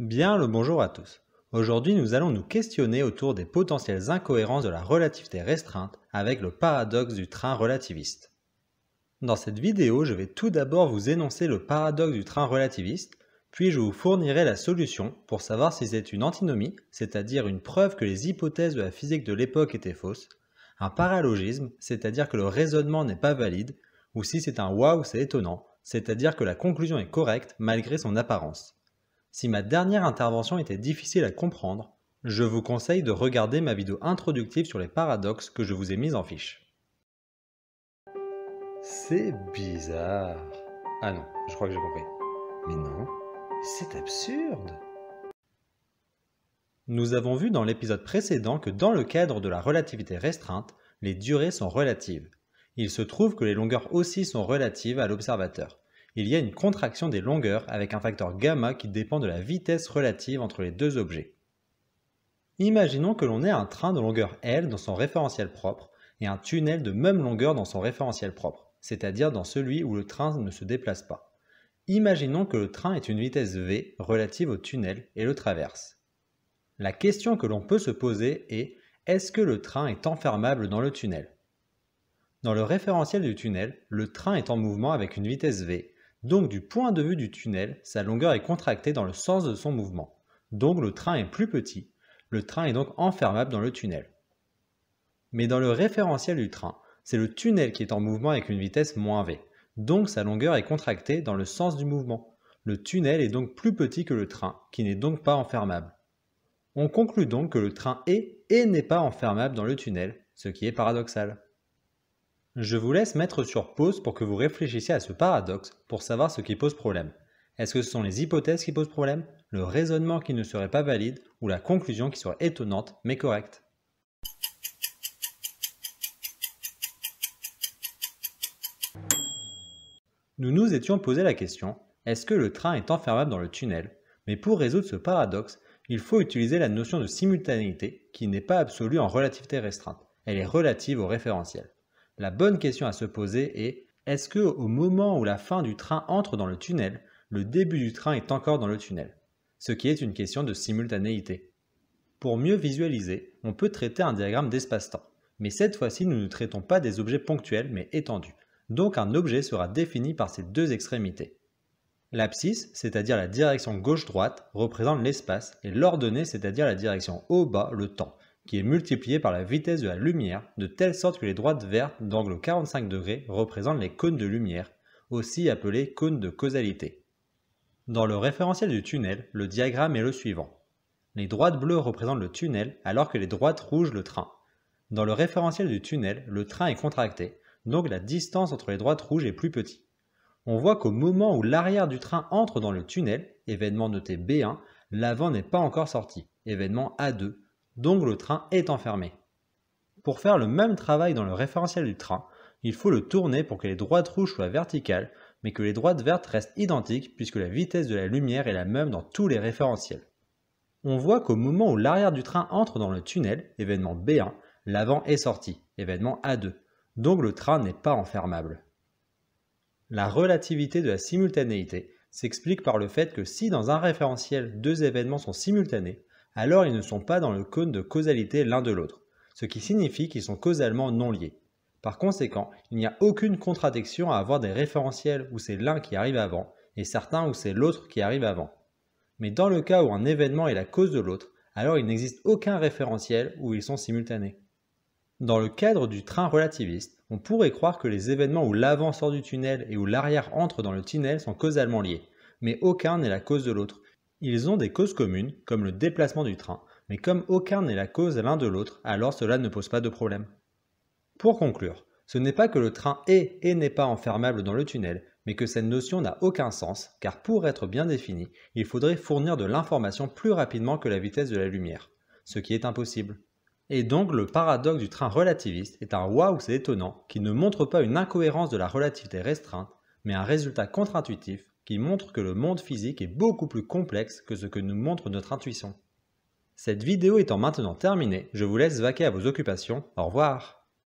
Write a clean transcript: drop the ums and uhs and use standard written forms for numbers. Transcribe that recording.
Bien le bonjour à tous. Aujourd'hui, nous allons nous questionner autour des potentielles incohérences de la relativité restreinte avec le paradoxe du train relativiste. Dans cette vidéo, je vais tout d'abord vous énoncer le paradoxe du train relativiste, puis je vous fournirai la solution pour savoir si c'est une antinomie, c'est-à-dire une preuve que les hypothèses de la physique de l'époque étaient fausses, un paralogisme, c'est-à-dire que le raisonnement n'est pas valide, ou si c'est un waouh, c'est étonnant, c'est-à-dire que la conclusion est correcte malgré son apparence. Si ma dernière intervention était difficile à comprendre, je vous conseille de regarder ma vidéo introductive sur les paradoxes que je vous ai mise en fiche. C'est bizarre. Ah non, je crois que j'ai compris. Mais non, c'est absurde. Nous avons vu dans l'épisode précédent que dans le cadre de la relativité restreinte, les durées sont relatives. Il se trouve que les longueurs aussi sont relatives à l'observateur. Il y a une contraction des longueurs avec un facteur gamma qui dépend de la vitesse relative entre les deux objets. Imaginons que l'on ait un train de longueur L dans son référentiel propre et un tunnel de même longueur dans son référentiel propre, c'est-à-dire dans celui où le train ne se déplace pas. Imaginons que le train ait une vitesse v relative au tunnel et le traverse. La question que l'on peut se poser est: est-ce que le train est enfermable dans le tunnel? Dans le référentiel du tunnel, le train est en mouvement avec une vitesse v. Donc du point de vue du tunnel, sa longueur est contractée dans le sens de son mouvement. Donc le train est plus petit, le train est donc enfermable dans le tunnel. Mais dans le référentiel du train, c'est le tunnel qui est en mouvement avec une vitesse moins v. Donc sa longueur est contractée dans le sens du mouvement. Le tunnel est donc plus petit que le train, qui n'est donc pas enfermable. On conclut donc que le train est et n'est pas enfermable dans le tunnel, ce qui est paradoxal. Je vous laisse mettre sur pause pour que vous réfléchissiez à ce paradoxe pour savoir ce qui pose problème. Est-ce que ce sont les hypothèses qui posent problème, le raisonnement qui ne serait pas valide ou la conclusion qui serait étonnante mais correcte? Nous nous étions posé la question, est-ce que le train est enfermable dans le tunnel? Mais pour résoudre ce paradoxe, il faut utiliser la notion de simultanéité qui n'est pas absolue en relativité restreinte, elle est relative au référentiel. La bonne question à se poser est: est-ce que au moment où la fin du train entre dans le tunnel, le début du train est encore dans le tunnel? Ce qui est une question de simultanéité. Pour mieux visualiser, on peut traiter un diagramme d'espace-temps. Mais cette fois-ci, nous ne traitons pas des objets ponctuels mais étendus. Donc un objet sera défini par ses deux extrémités. L'abscisse, c'est-à-dire la direction gauche-droite, représente l'espace et l'ordonnée, c'est-à-dire la direction haut-bas, le temps, qui est multiplié par la vitesse de la lumière, de telle sorte que les droites vertes d'angle 45 degrés représentent les cônes de lumière, aussi appelés cônes de causalité. Dans le référentiel du tunnel, le diagramme est le suivant. Les droites bleues représentent le tunnel, alors que les droites rouges le train. Dans le référentiel du tunnel, le train est contracté, donc la distance entre les droites rouges est plus petite. On voit qu'au moment où l'arrière du train entre dans le tunnel, événement noté B1, l'avant n'est pas encore sorti, événement A2, donc le train est enfermé. Pour faire le même travail dans le référentiel du train, il faut le tourner pour que les droites rouges soient verticales, mais que les droites vertes restent identiques puisque la vitesse de la lumière est la même dans tous les référentiels. On voit qu'au moment où l'arrière du train entre dans le tunnel, événement B1, l'avant est sorti, événement A2, donc le train n'est pas enfermable. La relativité de la simultanéité s'explique par le fait que si dans un référentiel deux événements sont simultanés, alors ils ne sont pas dans le cône de causalité l'un de l'autre, ce qui signifie qu'ils sont causalement non liés. Par conséquent, il n'y a aucune contradiction à avoir des référentiels où c'est l'un qui arrive avant et certains où c'est l'autre qui arrive avant. Mais dans le cas où un événement est la cause de l'autre, alors il n'existe aucun référentiel où ils sont simultanés. Dans le cadre du train relativiste, on pourrait croire que les événements où l'avant sort du tunnel et où l'arrière entre dans le tunnel sont causalement liés, mais aucun n'est la cause de l'autre. Ils ont des causes communes, comme le déplacement du train, mais comme aucun n'est la cause l'un de l'autre, alors cela ne pose pas de problème. Pour conclure, ce n'est pas que le train est et n'est pas enfermable dans le tunnel, mais que cette notion n'a aucun sens, car pour être bien définie, il faudrait fournir de l'information plus rapidement que la vitesse de la lumière, ce qui est impossible. Et donc le paradoxe du train relativiste est un waouh c'est étonnant qui ne montre pas une incohérence de la relativité restreinte, mais un résultat contre-intuitif qui montre que le monde physique est beaucoup plus complexe que ce que nous montre notre intuition. Cette vidéo étant maintenant terminée, je vous laisse vaquer à vos occupations, au revoir.